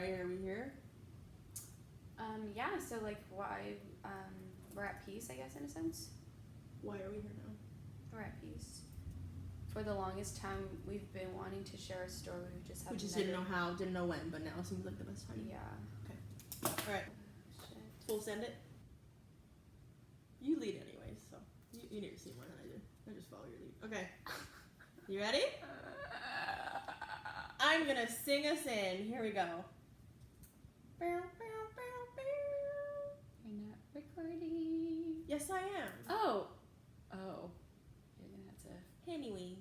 Why are we here? Yeah, so, like, why, we're at peace, I guess, in a sense. Why are we here now? We're at peace. For the longest time, we've been wanting to share a story. We just didn't know how, didn't know when, but now seems like the best time. Yeah. Okay. Alright. Shit. Full send it? You lead anyways, so you need to see more than I do. I just follow your lead. Okay. You ready? I'm gonna sing us in. Here we go. You're not recording. Yes, I am. Oh. You're gonna have to. Anyways.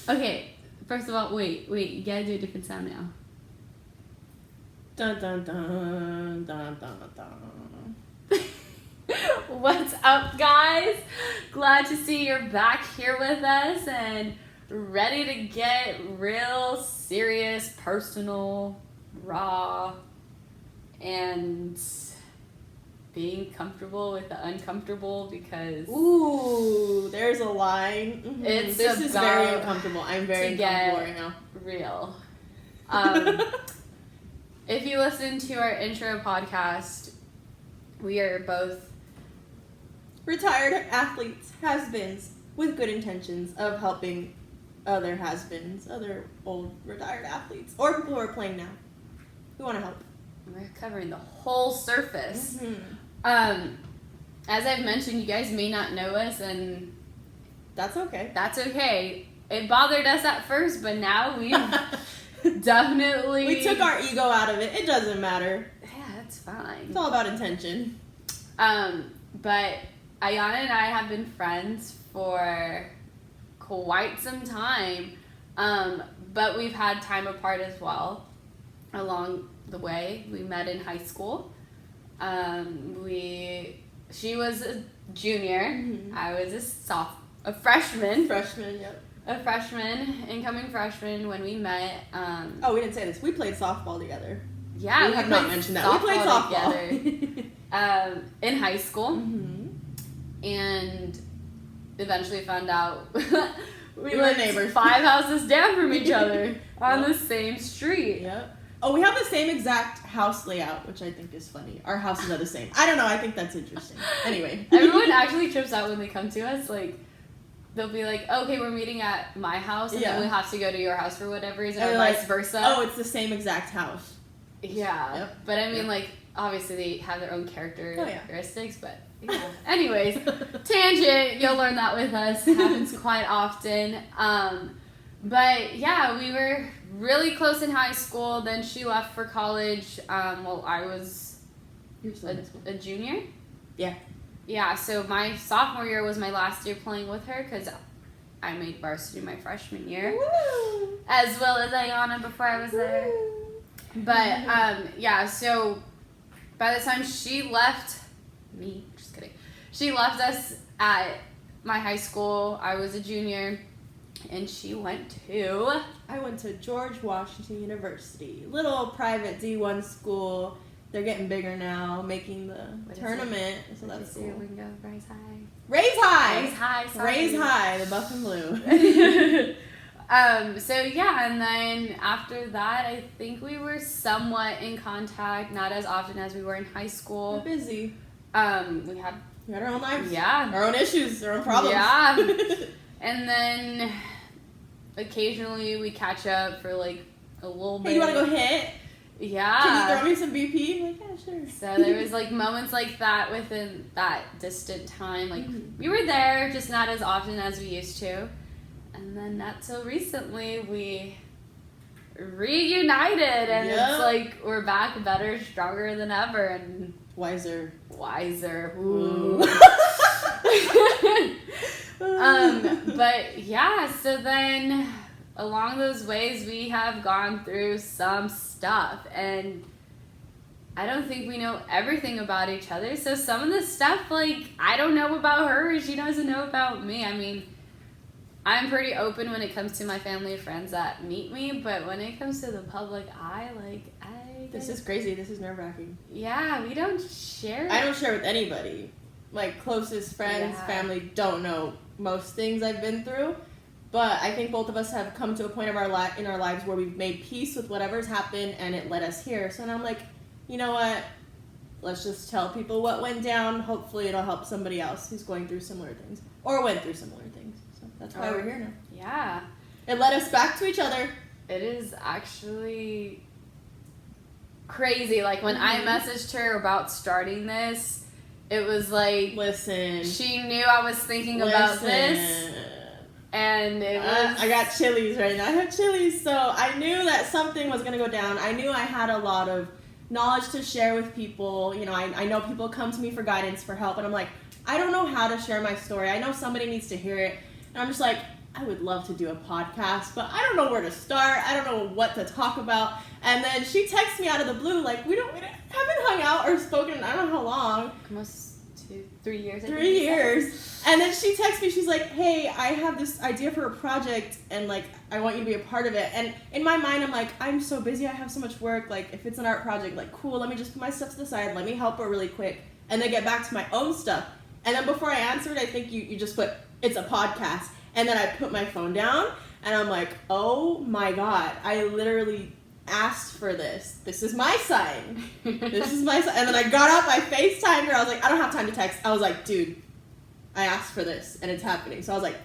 Okay, first of all, wait, you gotta do a different sound now. Dun dun dun dun dun dun. What's up, guys? Glad to see you're back here with us and ready to get real serious, personal, raw, and being comfortable with the uncomfortable because... Ooh, there's a line. Mm-hmm. This is very uncomfortable. I'm very uncomfortable right now. Real. If you listen to our intro podcast, we are both retired athletes, has-beens, with good intentions of helping other has-beens, other old retired athletes, or people who are playing now. We want to help. We're covering the whole surface. Mm-hmm. As I've mentioned, you guys may not know us, and that's okay. That's okay. It bothered us at first, but now we definitely... We took our ego out of it. It doesn't matter. Yeah, that's fine. It's all about intention. But Aiyana and I have been friends for quite some time, but we've had time apart as well along the way. We met in high school. She was a junior. Mm-hmm. I was a freshman. Freshman, yep. A freshman, incoming freshman when we met. We didn't say this. We played softball together. Yeah, we have not mentioned that. We played softball together in high school. Mm-hmm. And eventually found out we were neighbors 5 houses down from each other on the same street. Yep. Oh, we have the same exact house layout, which I think is funny. Our houses are the same. I don't know. I think that's interesting. Anyway. Everyone actually trips out when they come to us. Like, they'll be like, okay, we're meeting at my house, and then we have to go to your house for whatever reason, or vice versa. Oh, it's the same exact house. Yeah. Yep. But I mean, like, obviously they have their own characteristics, but... Yeah. Anyways, tangent, you'll learn that with us. It happens quite often. But yeah, we were really close in high school. Then she left for college. Well, I was a junior. Yeah. Yeah, so my sophomore year was my last year playing with her because I made varsity my freshman year. Woo! As well as Aiyana before I was there. But yeah, so by the time she left me, just kidding, she left us at my high school. I was a junior, and she went to... I went to George Washington University, little private D1 school. They're getting bigger now, making the tournament, so that's cool. We can go Raise High. Raise High! Raise High, sorry. Raise High, the buff and blue. So yeah, and then after that, I think we were somewhat in contact, not as often as we were in high school. We're busy. We had our own lives. Yeah. Our own issues, our own problems. Yeah. And then occasionally we catch up for like a little bit. Hey, you want to go hit? Yeah. Can you throw me some BP? I'm like, yeah, sure. So there was like moments like that within that distant time. Like we were there, just not as often as we used to. And then not so recently we reunited, and it's like we're back better, stronger than ever, and wiser. Ooh. But yeah, so then along those ways we have gone through some stuff, and I don't think we know everything about each other. So some of the stuff, like, I don't know about her, she doesn't know about me. I mean, I'm pretty open when it comes to my family and friends that meet me, but when it comes to the public eye, like, this is crazy. This is nerve-wracking. Yeah, we don't share. I don't share with anybody. Like, closest friends, family don't know most things I've been through. But I think both of us have come to a point of in our lives where we've made peace with whatever's happened, and it led us here. So now I'm like, you know what? Let's just tell people what went down. Hopefully it'll help somebody else who's going through similar things or went through similar things. So that's why we're here now. Yeah. It led us back to each other. It is actually crazy. Like, when I messaged her about starting this, it was like, listen, she knew I was thinking about this. And it was... I got chilies right now. I have chilies. So I knew that something was going to go down. I knew I had a lot of knowledge to share with people. You know, I know people come to me for guidance, for help. And I'm like, I don't know how to share my story. I know somebody needs to hear it. And I'm just like, I would love to do a podcast, but I don't know where to start. I don't know what to talk about. And then she texts me out of the blue, like, we haven't hung out or spoken in I don't know how long. Almost 3 years. 3 years. And then she texts me, she's like, hey, I have this idea for a project, and, like, I want you to be a part of it. And in my mind, I'm like, I'm so busy, I have so much work, like, if it's an art project, like, cool, let me just put my stuff to the side, let me help her really quick, and then get back to my own stuff. And then before I answered, I think you just put, it's a podcast. And then I put my phone down, and I'm like, oh my God, I literally asked for this. This is my sign. This is my sign. And then I got up, I FaceTimed her. I was like, I don't have time to text. I was like, dude, I asked for this, and it's happening. So I was like,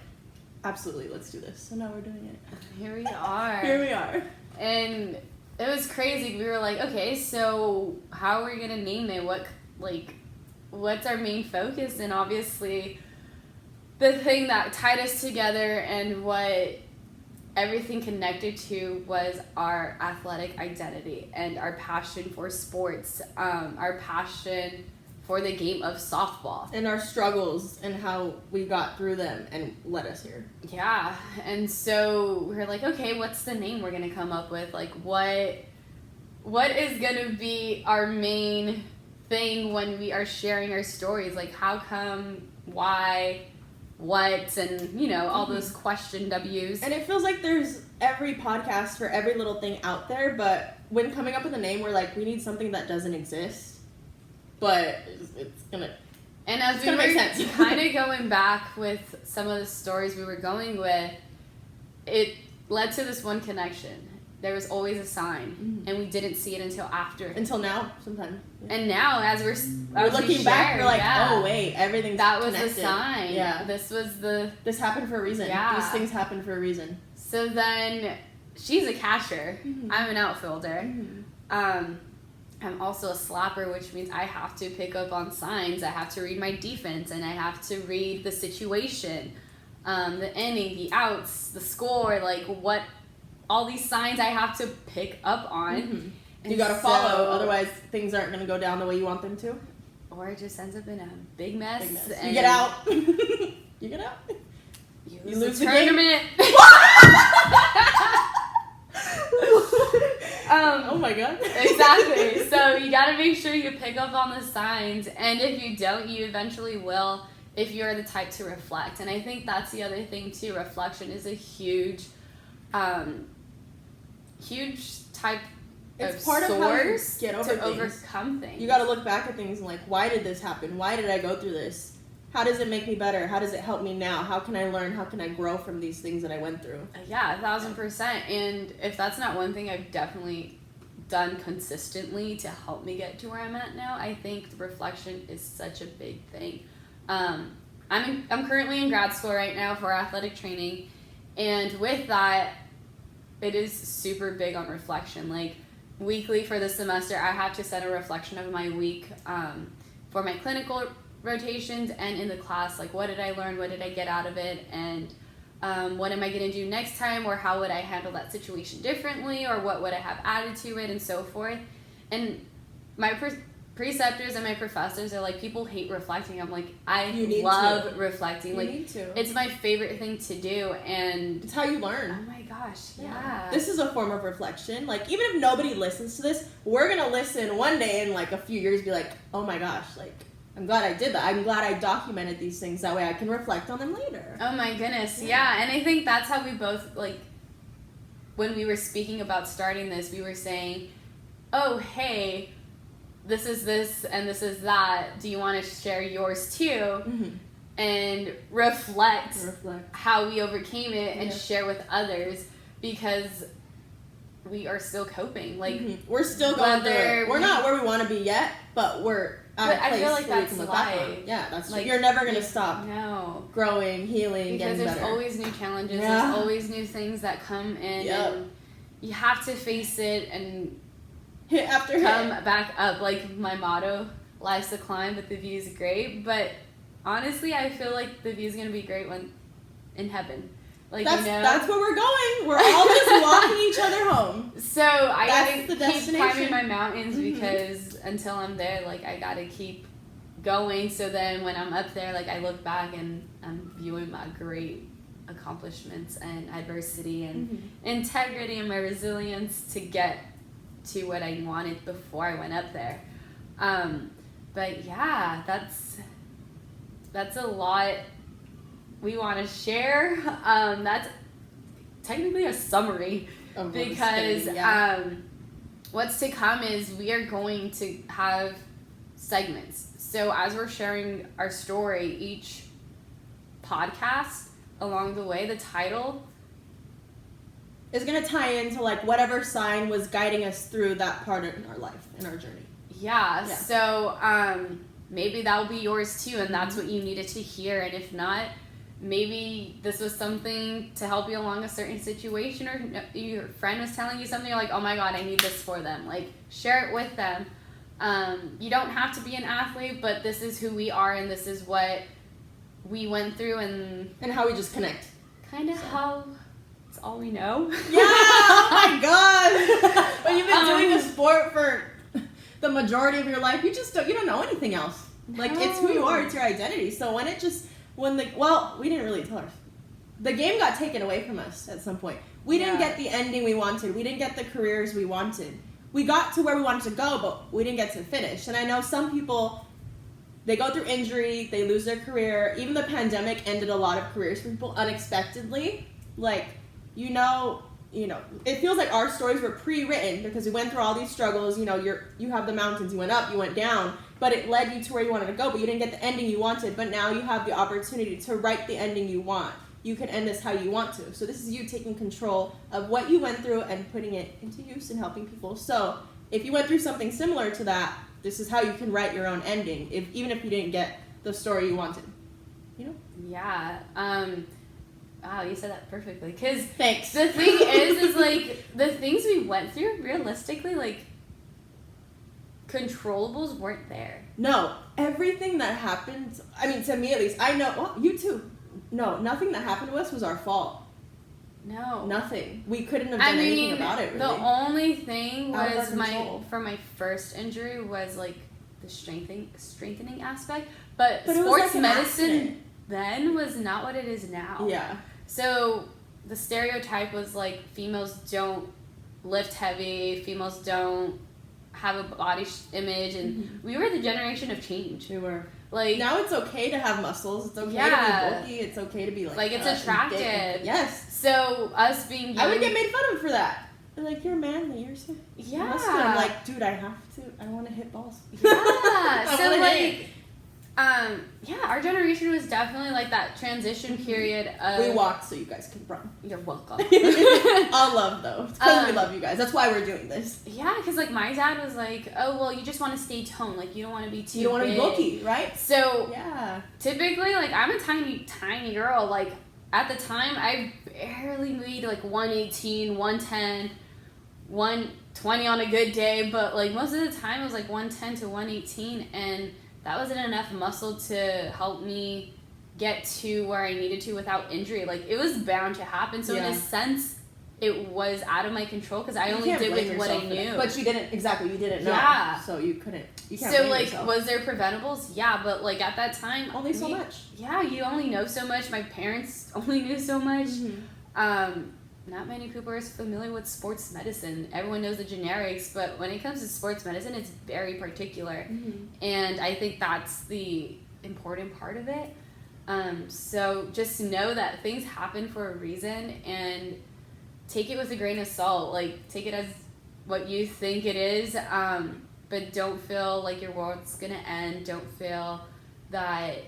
absolutely, let's do this. So now we're doing it. Here we are. Here we are. And it was crazy. We were like, okay, so how are we going to name it? What's our main focus? And obviously, the thing that tied us together and what everything connected to was our athletic identity and our passion for sports, our passion for the game of softball. And our struggles and how we got through them and led us here. Yeah, and so we were like, okay, what's the name we're going to come up with? Like, what is going to be our main thing when we are sharing our stories? Like, how come, why, what, and, you know, all those question W's. And it feels like there's every podcast for every little thing out there, but when coming up with a name, we're like, we need something that doesn't exist, but it's gonna. And as we were kind of going back with some of the stories we were going with, it led to this one connection. There was always a sign, and we didn't see it until after. Until now, sometimes. Yeah. And now, as we're looking back, we're like, oh wait, everything's that was connected. The sign. Yeah. This happened for a reason. Yeah. These things happen for a reason. So then, she's a catcher. Mm-hmm. I'm an outfielder. Mm-hmm. I'm also a slapper, which means I have to pick up on signs. I have to read my defense, and I have to read the situation, the inning, the outs, the score, like what. All these signs I have to pick up on. Mm-hmm. You gotta follow, otherwise things aren't gonna go down the way you want them to. Or it just ends up in a big mess. And you get out. You get out. You lose the tournament. Oh my God. Exactly. So you gotta make sure you pick up on the signs, and if you don't, you eventually will if you're the type to reflect. And I think that's the other thing too. Reflection is a huge type it's of part source of how you get over to overcome things. You got to look back at things and like, why did this happen? Why did I go through this? How does it make me better? How does it help me now? How can I learn? How can I grow from these things that I went through? Yeah, 1,000%. And if that's not one thing I've definitely done consistently to help me get to where I'm at now, I think the reflection is such a big thing. I'm currently in grad school right now for athletic training, and with that, it is super big on reflection. Like, weekly for the semester, I have to set a reflection of my week for my clinical rotations and in the class. Like, what did I learn? What did I get out of it? And what am I going to do next time? Or how would I handle that situation differently? Or what would I have added to it? And so forth. And my preceptors and my professors are like, people hate reflecting. I'm like, I love reflecting. You need to. It's my favorite thing to do, and it's how you learn. Oh my gosh, yeah. This is a form of reflection. Like, even if nobody listens to this, we're gonna listen one day in like a few years, be like, oh my gosh, like, I'm glad I did that. I'm glad I documented these things. That way I can reflect on them later. Oh my goodness, yeah. And I think that's how we both, like, when we were speaking about starting this, we were saying, oh, hey, this is this and this is that. Do you want to share yours too? Mm-hmm. and reflect how we overcame it and Yeah. share with others, because we are still coping. Like, we're still going through it. We're not where we want to be yet, but we're at a place I feel like where we that's can look back on. life. Yeah, that's like, you're never going to stop no growing, healing, because getting there's better. always new challenges. Yeah. There's always new things that come in, and you have to face it and hit after come hit. back up. Like my motto, life's a climb, but the view's great. But honestly, I feel like the view's gonna be great when in heaven. Like, that's where we're going. We're all just walking each other home. So I That's gotta the keep climbing destination. my mountains, because until I'm there, like, I gotta keep going. So then when I'm up there, like, I look back and I'm viewing my great accomplishments and adversity and integrity and my resilience to get to what I wanted before I went up there. But yeah, that's a lot we want to share. That's technically a summary, because what's to come is we are going to have segments. So as we're sharing our story, each podcast along the way, the title is going to tie into like whatever sign was guiding us through that part in our life, in our journey. Yeah. So maybe that'll be yours too, and that's what you needed to hear. And if not, maybe this was something to help you along a certain situation, or your friend was telling you something, you're like, oh my God, I need this for them. Like, share it with them. You don't have to be an athlete, but this is who we are, and this is what we went through, and how we just connect. Kind of how it's all we know. Yeah, oh my God. When you've been doing a sport for the majority of your life, you don't know anything else. Like, it's who you are, it's your identity. So we didn't really tell her. The game got taken away from us at some point. We didn't get the ending we wanted. We didn't get the careers we wanted. We got to where we wanted to go, but we didn't get to finish. And I know some people, they go through injury, they lose their career. Even the pandemic ended a lot of careers for people unexpectedly. Like, it feels like our stories were pre-written because we went through all these struggles. You have the mountains, you went up, you went down, but it led you to where you wanted to go, but you didn't get the ending you wanted. But now you have the opportunity to write the ending you want. You can end this how you want to. So this is you taking control of what you went through and putting it into use and helping people. So if you went through something similar to that, this is how you can write your own ending, even if you didn't get the story you wanted. Yeah. Wow, you said that perfectly. Because thanks. The thing is like, the things we went through, realistically, like, controllables weren't there. No, everything that happened, I mean, to me at least, I know, well, you too. No, nothing that happened to us was our fault. No. Nothing. We couldn't have done anything about it, really. The only thing was for my first injury was, like, the strengthening aspect. But sports medicine then was not what it is now. Yeah. So the stereotype was, like, females don't lift heavy, females don't have a body image, and we were the generation of change. We were. Like, now it's okay to have muscles. It's okay to be bulky. It's okay to be like it's attractive. Yes. So us being young, I would get made fun of for that. They're like, you're manly. You're so muscular. I'm like, dude, I have to. I want to hit balls. Yeah. So like, our generation was definitely like that transition period of. We walked so you guys can run. You're welcome. All love though, because we love you guys. That's why we're doing this. Yeah, because like my dad was like, oh well, you just want to stay toned. Like you don't want to be too. You don't want to be bulky, right? So yeah. Typically, like I'm a tiny girl. Like at the time, I barely weighed like 118, 110, 120 on a good day. But like most of the time, it was like 110 to 118, and that wasn't enough muscle to help me get to where I needed to without injury. Like, it was bound to happen. So, in a sense, it was out of my control because I only did with what I knew. But you didn't know. Yeah. So, you can't So, like, yourself. was there preventables? Yeah, but, like, at that time... Only so much. Yeah, you only know so much. My parents only knew so much. Mm-hmm. Not many people are familiar with sports medicine. Everyone knows the generics, but when it comes to sports medicine, it's very particular. Mm-hmm. And I think that's the important part of it. So just know that things happen for a reason and take it with a grain of salt. Like, take it as what you think it is, but don't feel like your world's gonna end. Don't feel that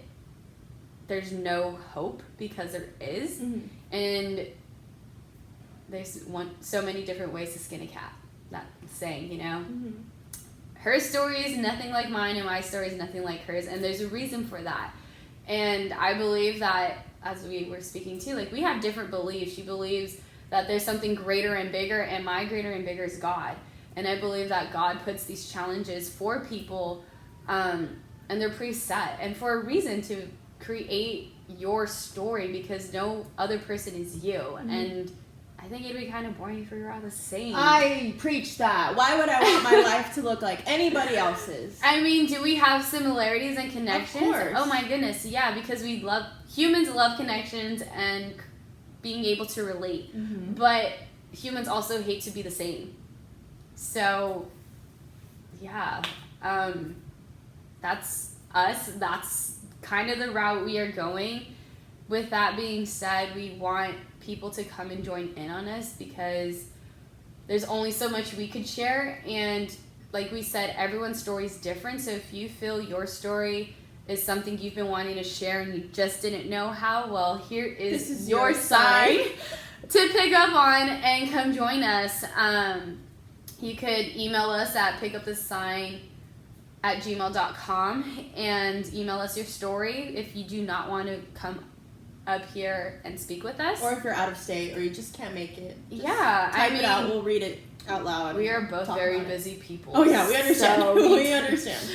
there's no hope because there is. And there's so many different ways to skin a cat. That saying, you know? Her story is nothing like mine, and my story is nothing like hers, and there's a reason for that. And I believe that, as we were speaking too, like, we have different beliefs. She believes that there's something greater and bigger, and my greater and bigger is God. And I believe that God puts these challenges for people, and they're preset, and for a reason, to create your story, because no other person is you. And I think it'd be kind of boring if we were all the same. I preach that. Why would I want my life to look like anybody else's? I mean, do we have similarities and connections? Of course. Oh my goodness, yeah, because humans love connections and being able to relate. But humans also hate to be the same. So, yeah, that's us. That's kind of the route we are going. With that being said, we want people to come and join in on us, because there's only so much we could share, and like we said, everyone's story is different. So if you feel your story is something you've been wanting to share and you just didn't know how, well, here is your sign to pick up on and come join us. You could email us at pickupthesign@gmail.com and email us your story if you do not want to come up here and speak with us. Or if you're out of state or you just can't make it. Type it out. We'll read it out loud. We are both very busy people. Oh yeah, we understand. So we understand.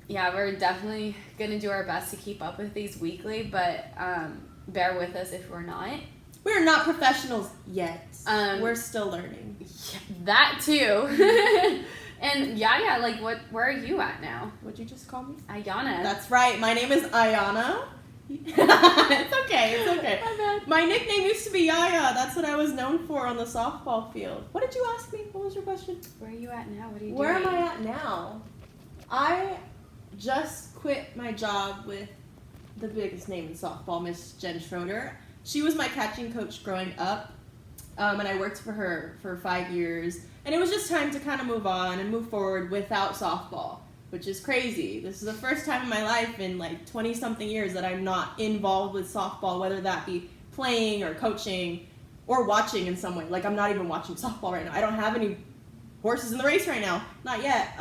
Yeah, we're definitely going to do our best to keep up with these weekly, but bear with us if we're not. We're not professionals yet. We're still learning. Yeah, that too. And yeah, like, where are you at now? What'd you just call me? Aiyana. That's right. My name is Aiyana. It's okay. My bad. My nickname used to be Yaya. That's what I was known for on the softball field. What did you ask me? What was your question? Where are you at now? What are you Where doing? am I at now? I just quit my job with the biggest name in softball, Miss Jen Schroeder. She was my catching coach growing up, and I worked for her for 5 years. And it was just time to kind of move on and move forward without softball, which is crazy. This is the first time in my life in like 20-something years that I'm not involved with softball, whether that be playing or coaching or watching in some way. Like, I'm not even watching softball right now. I don't have any horses in the race right now. Not yet.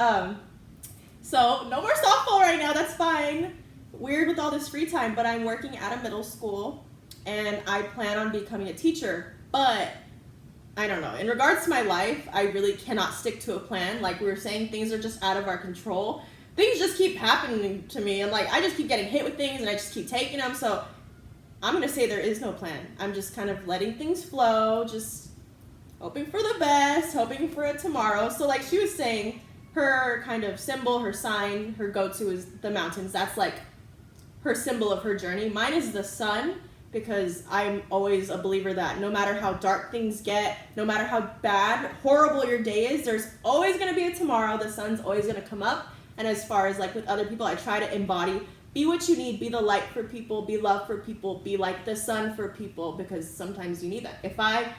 So no more softball right now. That's fine. Weird with all this free time, but I'm working at a middle school, and I plan on becoming a teacher. But I don't know. In regards to my life, I really cannot stick to a plan. Like we were saying, things are just out of our control. Things just keep happening to me, and like I just keep getting hit with things, and I just keep taking them. So I'm gonna say there is no plan. I'm just kind of letting things flow, just hoping for the best, hoping for a tomorrow. So like she was saying, her kind of symbol, her sign, her go-to is the mountains. That's like her symbol of her journey. Mine is the sun, because I'm always a believer that no matter how dark things get, no matter how bad, horrible your day is, there's always going to be a tomorrow. The sun's always going to come up. And as far as like with other people, I try to embody, be what you need, be the light for people, be love for people, be like the sun for people, because sometimes you need that. If I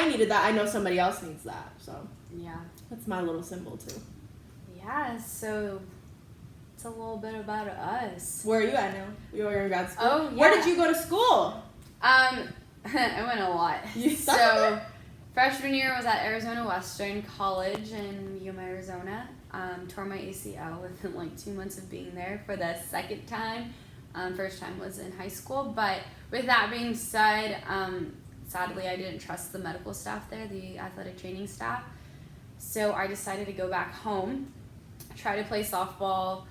needed that, I know somebody else needs that. So Yeah. that's my little symbol too. Yeah, so it's a little bit about us. Where are you at now? You're in grad school? Oh, yeah. Where did you go to school? I went a lot. You suck So, at it? freshman year was at Arizona Western College in Yuma, Arizona. Tore my ACL within like 2 months of being there for the second time. First time was in high school. But with that being said, sadly I didn't trust the medical staff there, the athletic training staff. So I decided to go back home, try to play softball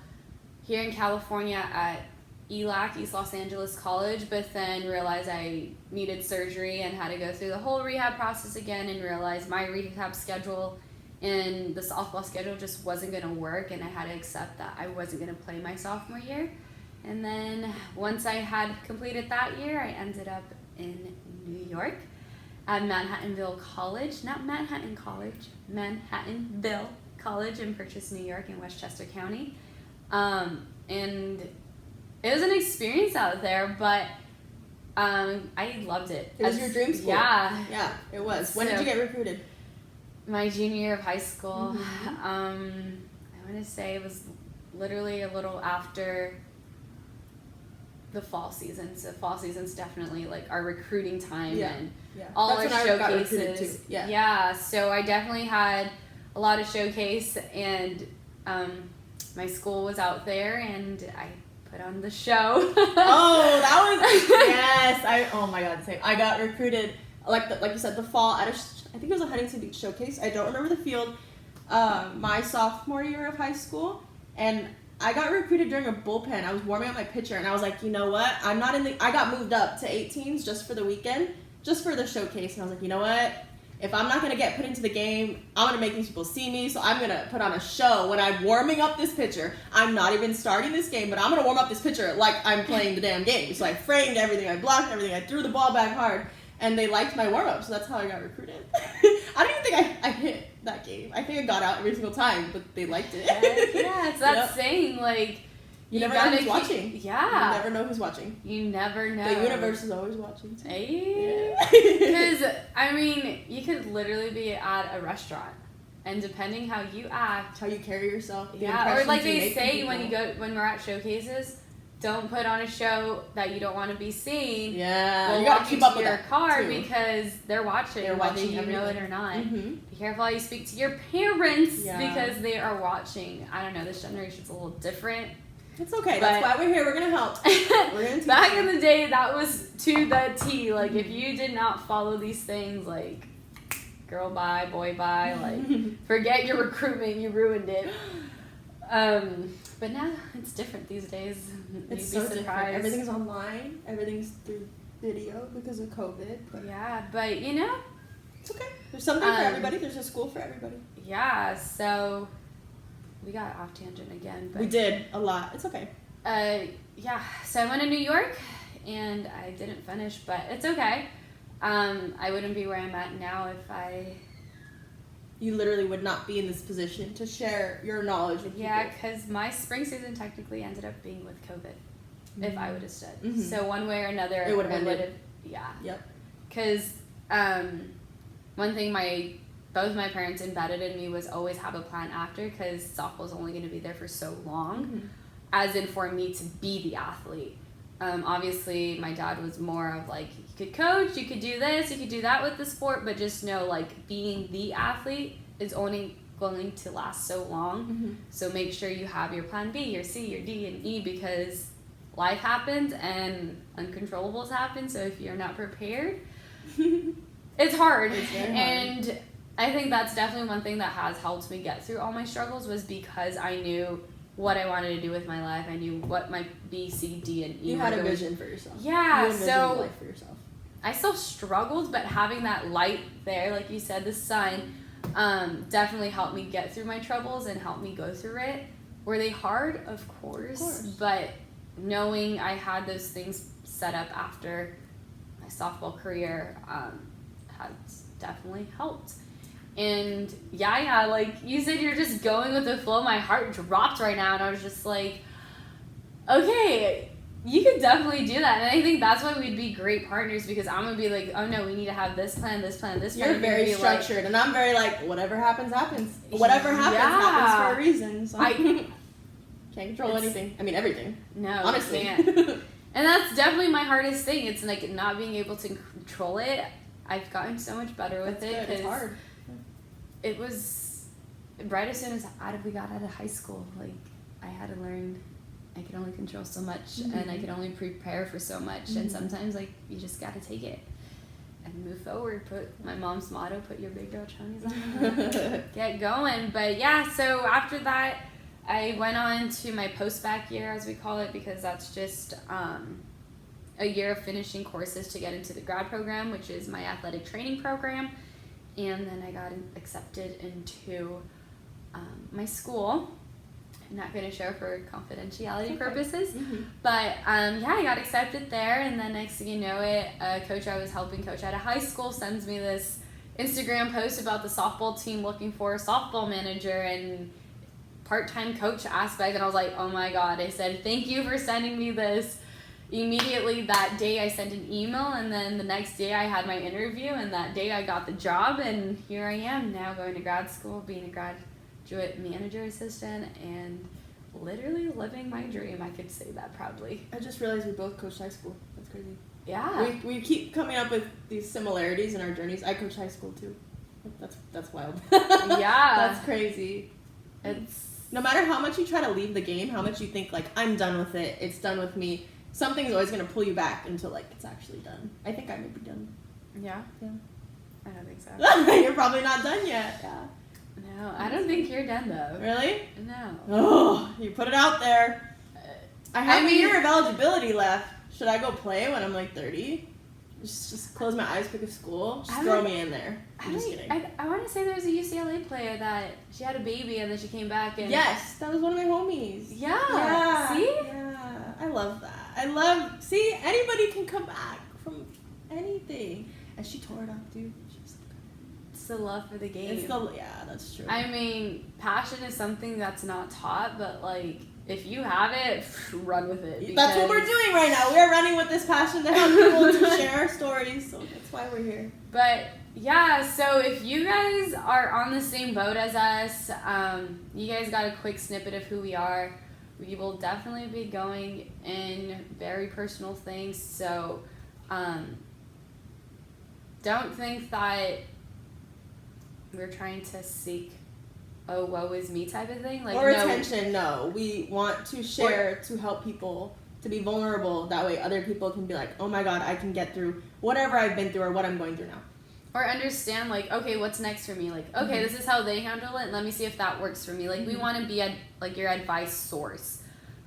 here in California at ELAC, East Los Angeles College, but then realized I needed surgery and had to go through the whole rehab process again, and realized my rehab schedule and the softball schedule just wasn't going to work, and I had to accept that I wasn't going to play my sophomore year. And then once I had completed that year, I ended up in New York at Manhattanville College, not Manhattan College, Manhattanville College in Purchase, New York in Westchester County. And it was an experience out there, but I loved it. It was your dream school. Yeah. Yeah, it was. When did you get recruited? My junior year of high school. Mm-hmm. I want to say it was literally a little after the fall season. So fall season's definitely like our recruiting time and Yeah. all That's our when I got recruited showcases. too. Yeah. Yeah. So I definitely had a lot of showcase, and my school was out there, and I put on the show. Oh, that was yes. Oh my god, same. I got recruited like you said, the fall at I think it was a Huntington Beach showcase. I don't remember the field. My sophomore year of high school, and I got recruited during a bullpen. I was warming up my pitcher, and I was like, you know what? I'm not in the. I got moved up to 18s just for the weekend, just for the showcase, and I was like, you know what? If I'm not gonna get put into the game, I'm gonna make these people see me. So I'm gonna put on a show when I'm warming up this pitcher. I'm not even starting this game, but I'm gonna warm up this pitcher like I'm playing the damn game. So I framed everything, I blocked everything, I threw the ball back hard, and they liked my warm up. So that's how I got recruited. I don't even think I hit that game. I think I got out every single time, but they liked it. Yeah, it's that saying, like, you never know who's watching. Yeah. You never know who's watching. You never know. The universe is always watching too. Hey. Because, I mean, you could literally be at a restaurant, and depending how you act, how you carry yourself. Yeah, or like they say when we're at showcases, don't put on a show that you don't want to be seen. Yeah, you gotta keep up with your car because they're watching, whether you know it or not. Mm-hmm. Be careful how you speak to your parents because they are watching. I don't know, this generation's a little different. It's okay. That's why we're here. We're gonna help. We're gonna teach Back in the day, that was to the T. Like, if you did not follow these things, like, girl bye, boy bye, like, forget your recruitment, you ruined it. But now it's different these days. It's so different. Everything's online. Everything's through video because of COVID. But yeah, but you know, it's okay. There's something for everybody. There's a school for everybody. Yeah. So we got off tangent again. But we did a lot. It's okay. Yeah. So I went to New York, and I didn't finish, but it's okay. I wouldn't be where I'm at now if I. You literally would not be in this position to share your knowledge with people. Yeah, because my spring season technically ended up being with COVID, if I would have stood. Mm-hmm. So one way or another, it would have ended. Yeah. Yep. Because one thing both my parents embedded in me was always have a plan after, because softball's only going to be there for so long, as in for me to be the athlete. Obviously, my dad was more of like, you could coach, you could do this, you could do that with the sport, but just know, like, being the athlete is only going to last so long. So make sure you have your plan B, your C, your D, and E, because life happens and uncontrollables happen. So if you're not prepared, it's hard. It's very hard. And I think that's definitely one thing that has helped me get through all my struggles, was because I knew what I wanted to do with my life. I knew what my B, C, D, and E You were had a going. vision for yourself. Yeah, you so life for yourself. I still struggled, but having that light there, like you said, the sun, definitely helped me get through my troubles and helped me go through it. Were they hard? Of course. But knowing I had those things set up after my softball career has definitely helped. And yeah, like you said, you're just going with the flow. My heart dropped right now, and I was just like, okay, you could definitely do that. And I think that's why we'd be great partners, because I'm gonna be like, oh no, we need to have this plan, this plan, this plan. You're very structured, like, and I'm very like, whatever happens, happens. Whatever happens for a reason. So I can't control anything. I mean, everything. No, honestly. You can't. And that's definitely my hardest thing. It's like not being able to control it. I've gotten so much better with it. It's hard. It was right as soon as we got out of high school. Like, I had to learn I could only control so much, and I could only prepare for so much, and sometimes, like, you just got to take it and move forward. Put my mom's motto, put your big girl chonies on, get going. But yeah, so after that, I went on to my post-bac year, as we call it, because that's just a year of finishing courses to get into the grad program, which is my athletic training program. And then I got accepted into my school. I'm not going to share for confidentiality purposes. But yeah, I got accepted there. And then next thing you know it, a coach I was helping coach at a high school sends me this Instagram post about the softball team looking for a softball manager and part-time coach aspect. And I was like, oh my God. I said, thank you for sending me this. Immediately that day I sent an email, and then the next day I had my interview, and that day I got the job, and here I am now going to grad school, being a graduate manager assistant, and literally living my dream. I could say that proudly. I just realized we both coached high school. That's crazy. Yeah. We keep coming up with these similarities in our journeys. I coach high school too. That's wild. Yeah. That's crazy. It's No matter how much you try to leave the game, how much you think like I'm done with it, it's done with me, something's always gonna pull you back until like it's actually done. I think I may be done. yeah. Yeah. I don't think so. You're probably not done yet. Yeah. No, I don't think you're done though. Really? No. Oh, you put it out there. I have I a mean- year of eligibility left. Should I go play when I'm like 30? Just close my eyes, pick a school, just throw me in there. I'm just kidding. I want to say there was a UCLA player that she had a baby and then she came back and Yes, that was one of my homies. Yeah. See? Yeah. I love that. See, anybody can come back from anything. And she tore it up, dude. She was so good. It's the love for the game. Yeah, that's true. I mean, passion is something that's not taught, but like if you have it, run with it. That's what we're doing right now. We're running with this passion to help people to share our stories. So that's why we're here. But yeah, so if you guys are on the same boat as us, you guys got a quick snippet of who we are. We will definitely be going in very personal things. So don't think that we're trying to seek a woe is me type of thing. Like, Or no, attention, no. We want to share to help people to be vulnerable. That way other people can be like, oh my God, I can get through whatever I've been through or what I'm going through now. or understand like, okay, what's next for me? Like, okay, this is how they handle it. Let me see if that works for me. Like, we want to be like your advice source,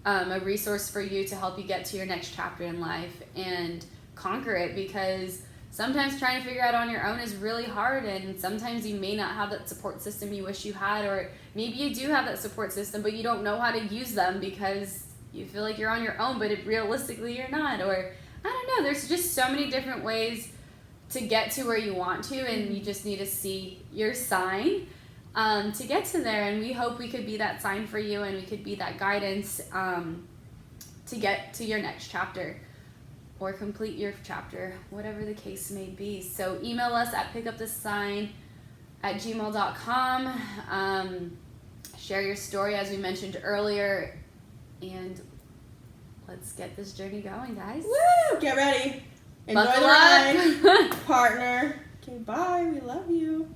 a resource for you to help you get to your next chapter in life and conquer it, because sometimes trying to figure out on your own is really hard, and sometimes you may not have that support system you wish you had, or maybe you do have that support system but you don't know how to use them because you feel like you're on your own, but realistically you're not, or I don't know, there's just so many different ways to get to where you want to, and you just need to see your sign to get to there. And we hope we could be that sign for you, and we could be that guidance to get to your next chapter or complete your chapter, whatever the case may be. So email us at pickupthesign@gmail.com. Share your story, as we mentioned earlier, and let's get this journey going, guys. Woo! Get ready. Enjoy Buckle the up. ride, partner. Okay, bye. We love you.